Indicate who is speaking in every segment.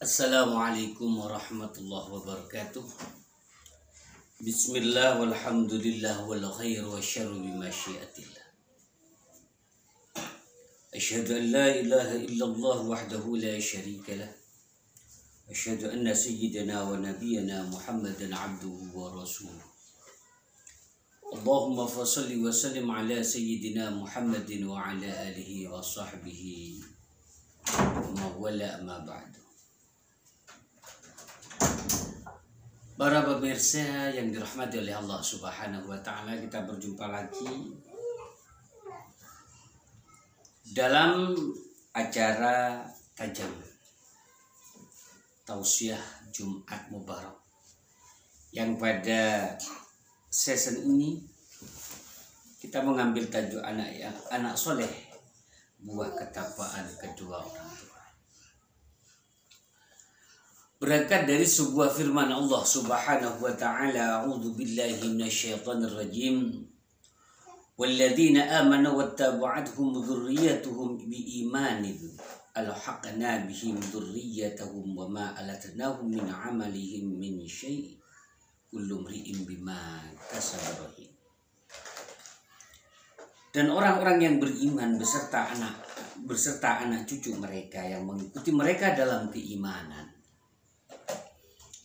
Speaker 1: Assalamualaikum warahmatullahi wabarakatuh. Bismillah walhamdulillah wal khairu wasyarru bimasyiatillah. Asyhadu an la ilaha illallah wahdahu la syarika lah. Asyhadu anna sayyidina wa nabiyyana Muhammadan abduhu wa rasuluh. Allahumma fassalli wa sallim ala sayyidina Muhammadin wa ala alihi wa sahbihi wa wala amma ba'du. Para pemirsa yang dirahmati oleh Allah Subhanahu wa Ta'ala, kita berjumpa lagi dalam acara tajam tausiah Jumat Mubarak, yang pada season ini kita mengambil tajuk anak soleh, buah ketapaan kedua orang tua. Berangkat dari sebuah firman Allah Subhanahu wa Ta'ala, a'udzu billahi minasyaitonir rajim. Walladzina amanu wattaba'athum dzurriyyatuhum biimanin alhaqna bihim dzurriyyatahum wama alatnahum min 'amalihim min syai'. Kullu mri'in bima kasaba rahin. Dan orang-orang yang beriman beserta anak cucu mereka yang mengikuti mereka dalam keimanan,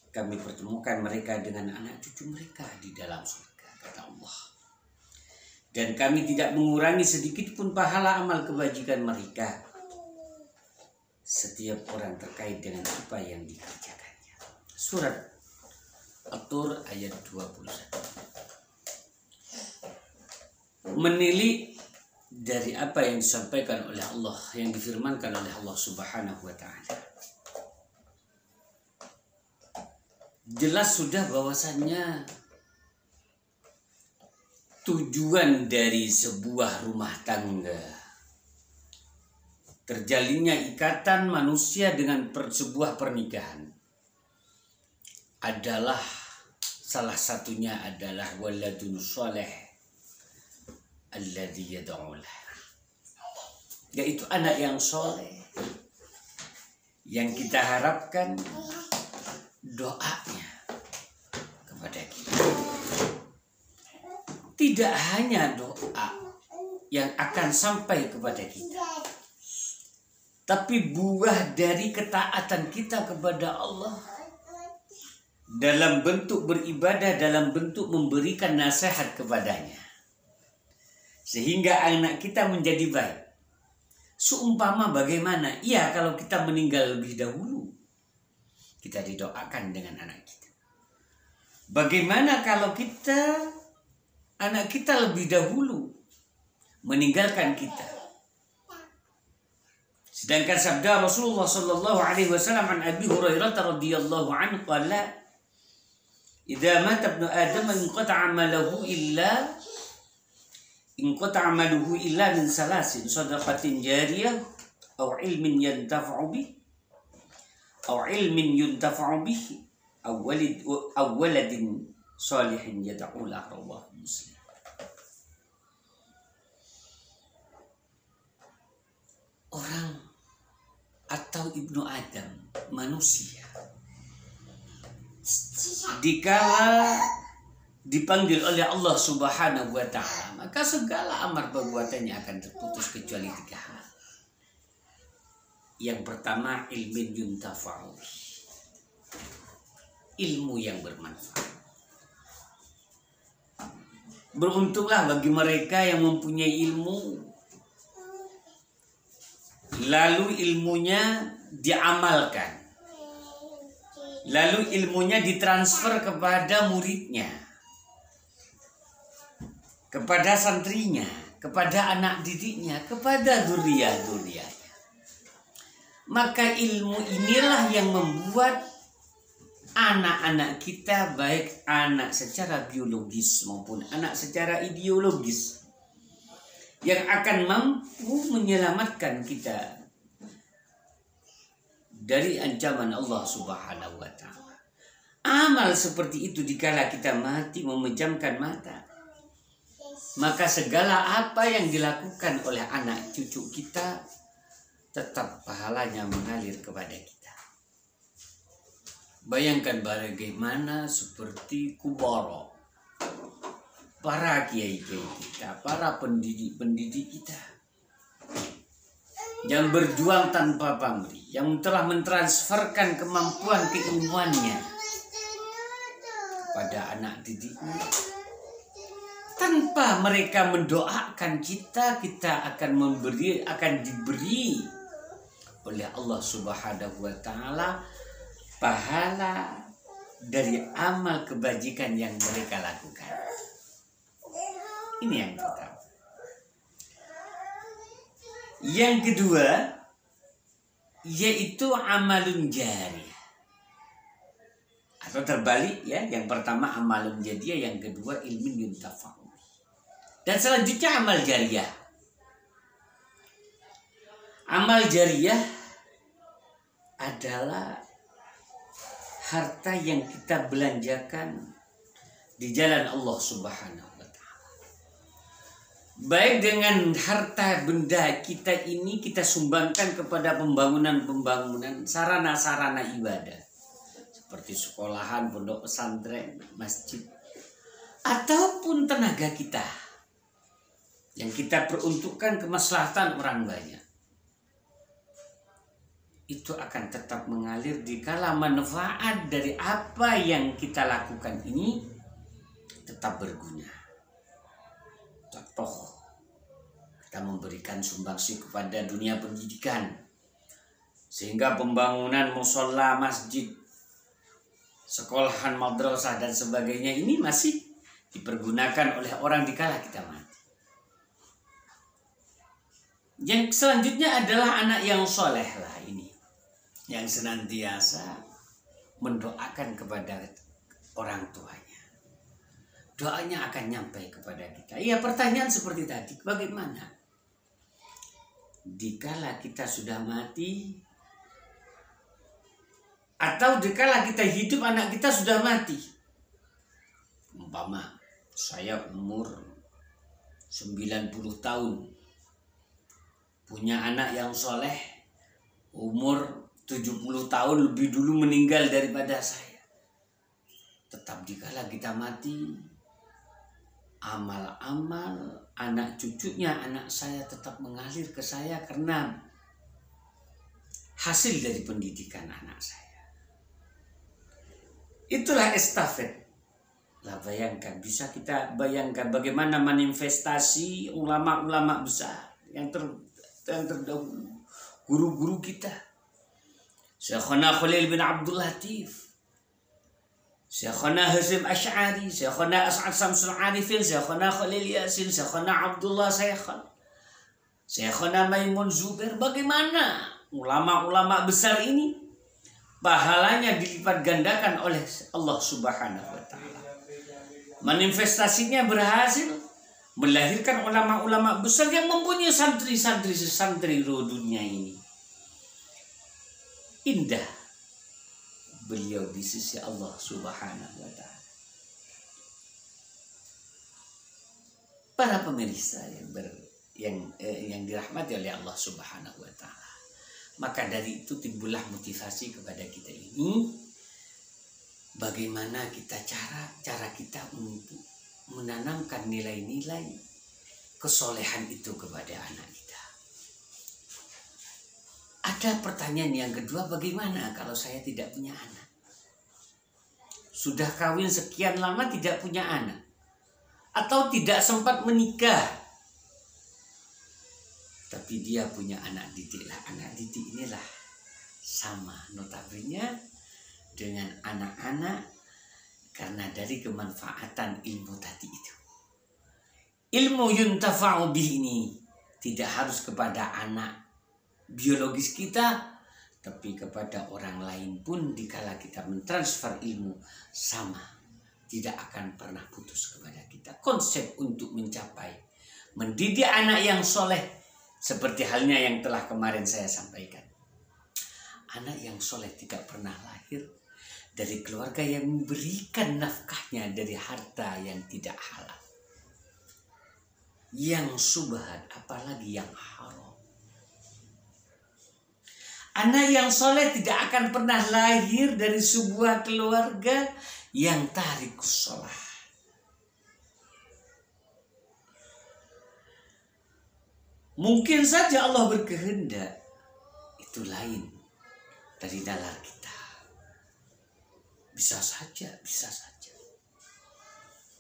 Speaker 1: kami pertemukan mereka dengan anak cucu mereka di dalam surga, kata Allah. Dan kami tidak mengurangi sedikit pun pahala amal kebajikan mereka setiap orang terkait dengan apa yang dikerjakannya. Surat At-Tur ayat 21. Menilik dari apa yang disampaikan oleh Allah, yang difirmankan oleh Allah Subhanahu wa Ta'ala, jelas sudah bahwasannya tujuan dari sebuah rumah tangga, terjalinnya ikatan manusia dengan sebuah pernikahan, adalah salah satunya adalah waladun sholeh alladzi yad'ulah, yaitu anak yang soleh yang kita harapkan doanya kepada kita. Tidak hanya doa yang akan sampai kepada kita, tapi buah dari ketaatan kita kepada Allah dalam bentuk beribadah, dalam bentuk memberikan nasihat kepadanya, sehingga anak kita menjadi baik. Seumpama bagaimana? Ya, kalau kita meninggal lebih dahulu, kita didoakan dengan anak kita. Bagaimana kalau anak kita lebih dahulu meninggalkan kita? Sedangkan sabda Rasulullah sallallahu alaihi wasallam an Abi Hurairah radhiyallahu anhu qala, "Idza mata ibnu Adam inqata'a amaluhu illa min salasin, shadaqatin jariyah aw ilmin yantafa'u bih aw ilmin yuntafa'u bihi aw waladin salihin yad'u lahu." Rawahu Muslim. Orang atau ibnu Adam, manusia, dikala dipanggil oleh Allah Subhanahu wa Ta'ala, maka segala amar perbuatannya akan terputus kecuali 3 hal. Yang pertama, ilmin yuntafa'u, ilmu yang bermanfaat. Beruntunglah bagi mereka yang mempunyai ilmu, lalu ilmunya diamalkan, lalu ilmunya ditransfer kepada muridnya, kepada santrinya, kepada anak didiknya, kepada dzurriyyah-dzurriyyahnya. Maka ilmu inilah yang membuat anak-anak kita, baik anak secara biologis maupun anak secara ideologis, yang akan mampu menyelamatkan kita dari ancaman Allah Subhanahu wa Ta'ala. Amal seperti itu dikala kita mati memejamkan mata, maka segala apa yang dilakukan oleh anak cucu kita tetap pahalanya mengalir kepada kita. Bayangkan bagaimana seperti kubara, para kiai-kiai kita, para pendidik-pendidik kita yang berjuang tanpa pamrih, yang telah mentransferkan kemampuan keilmuannya pada anak didiknya. Tanpa mereka mendoakan kita akan diberi oleh Allah Subhanahu wa taala pahala dari amal kebajikan yang mereka lakukan. Ini yang pertama. Yang kedua, yaitu amalun jariyah. Atau terbalik ya, yang pertama amalun jariyah, yang kedua ilmin yuntafa'u. Dan selanjutnya amal jariyah. Amal jariyah adalah harta yang kita belanjakan di jalan Allah Subhanahu wa taala. Baik dengan harta benda kita ini kita sumbangkan kepada pembangunan sarana-sarana ibadah seperti sekolahan, pondok pesantren, masjid, ataupun tenaga kita yang kita peruntukkan kemaslahatan orang banyak. Itu akan tetap mengalir dikala manfaat dari apa yang kita lakukan ini tetap berguna. Contoh, kita memberikan sumbangsi kepada dunia pendidikan sehingga pembangunan musola, masjid, sekolahan, madrasah dan sebagainya ini masih dipergunakan oleh orang dikala kita mati. Yang selanjutnya adalah anak yang soleh lah ini, yang senantiasa mendoakan kepada orang tuanya. Doanya akan nyampe kepada kita. Ya, pertanyaan seperti tadi, bagaimana dikala kita sudah mati atau dikala kita hidup anak kita sudah mati? Umpama saya umur 90 tahun, punya anak yang soleh umur 70 tahun lebih dulu meninggal daripada saya. Tetap dikala kita mati, amal-amal anak cucunya anak saya tetap mengalir ke saya karena hasil dari pendidikan anak saya. Itulah estafet. Lah bayangkan, bisa kita bayangkan bagaimana manifestasi ulama-ulama besar yang terdahulu, guru-guru kita. Syekhana Khalil bin Abdul Latif, Syekhana Hasim Asy'ari, Syekhana As'ad Samsul Arifin, Syekhana Khalil Yasin, Syekhana Abdullah Syekhal, Syekhana Maimun Zubair. Bagaimana ulama-ulama besar ini pahalanya dilipat gandakan oleh Allah Subhanahu wa taala. Manifestasinya berhasil melahirkan ulama-ulama besar yang mempunyai santri dunia ini. Indah beliau di sisi Allah Subhanahu wa taala. Para pemirsa yang dirahmati oleh Allah Subhanahu wa taala. Maka dari itu timbullah motivasi kepada kita ini, bagaimana cara kita untuk menanamkan nilai-nilai kesolehan itu kepada anak kita. Ada pertanyaan yang kedua, bagaimana kalau saya tidak punya anak? Sudah kawin sekian lama tidak punya anak, atau tidak sempat menikah, tapi dia punya anak didik lah. Anak didik inilah sama notabene dengan anak-anak karena dari kemanfaatan ilmu tadi itu. Ilmu yuntafa'u bihi ini tidak harus kepada anak biologis kita, tapi kepada orang lain pun dikala kita mentransfer ilmu sama, tidak akan pernah putus kepada kita. Konsep untuk mencapai mendidik anak yang soleh seperti halnya yang telah kemarin saya sampaikan. Anak yang soleh tidak pernah lahir dari keluarga yang memberikan nafkahnya dari harta yang tidak halal, yang subhat, apalagi yang haram. Anak yang soleh tidak akan pernah lahir dari sebuah keluarga yang tarikus sholah. Mungkin saja Allah berkehendak itu lain dari nalar kita. Bisa saja, bisa saja.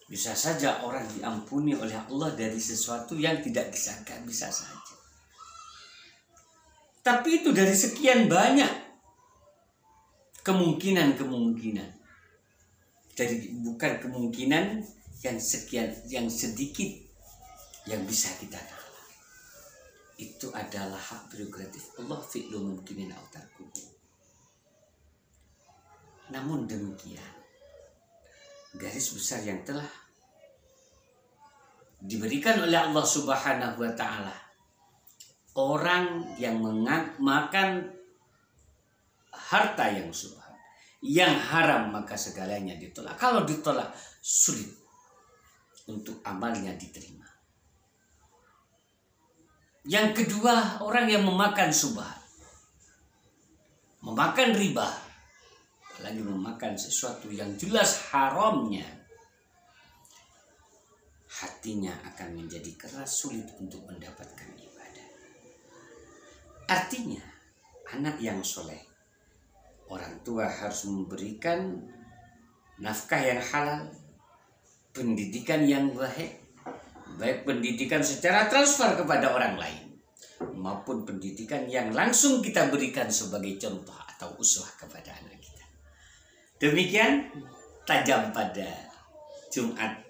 Speaker 1: Bisa saja orang diampuni oleh Allah dari sesuatu yang tidak disangka, bisa saja. Tapi itu dari sekian banyak kemungkinan. Bukan kemungkinan yang sekian, yang sedikit yang bisa kita nalar. Itu adalah hak prerogatif Allah fi'lu mumkinin aw tarkuhu. Namun demikian, garis besar yang telah diberikan oleh Allah Subhanahu wa ta'ala, orang yang makan harta yang subhan, yang haram, maka segalanya ditolak. Kalau ditolak, sulit untuk amalnya diterima. Yang kedua, orang yang memakan subhan, memakan riba, apalagi memakan sesuatu yang jelas haramnya, hatinya akan menjadi keras, sulit untuk mendapatkan ibadah. Artinya, anak yang soleh, orang tua harus memberikan nafkah yang halal, pendidikan yang baik pendidikan secara transfer kepada orang lain, maupun pendidikan yang langsung kita berikan sebagai contoh atau uswah kepada anak kita. Demikian tajam pada Jumat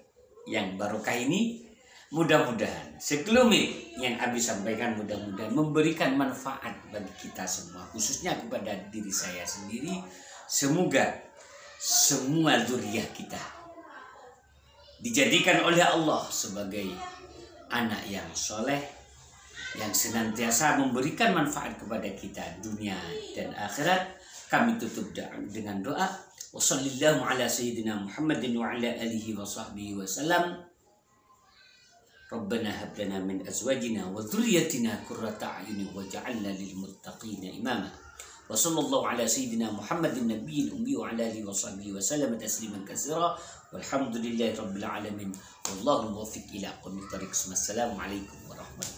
Speaker 1: yang barokah ini. Mudah-mudahan sekelumit yang Abi sampaikan mudah-mudahan memberikan manfaat bagi kita semua, khususnya kepada diri saya sendiri. Semoga semua zuriyah kita dijadikan oleh Allah sebagai anak yang soleh, yang senantiasa memberikan manfaat kepada kita dunia dan akhirat. Kami tutup dengan doa. Wassallallahu ala sayyidina Muhammadin wa ala alihi wa sahbihi wa sallam. Rabbana hab lana min azwajina wa dhurriyyatina qurrata a'yunin waj'alna lil muttaqina imama. Wa sallallahu ala sayyidina Muhammadin nabiyil ummi wa ala alihi wa sahbihi wa sallam tasliman katsira. Walhamdulillahi rabbil alamin. Wallahu muwaffiq ila aqwamit thariq. Wassalamu alaikum warahmatullahi wabarakatuh.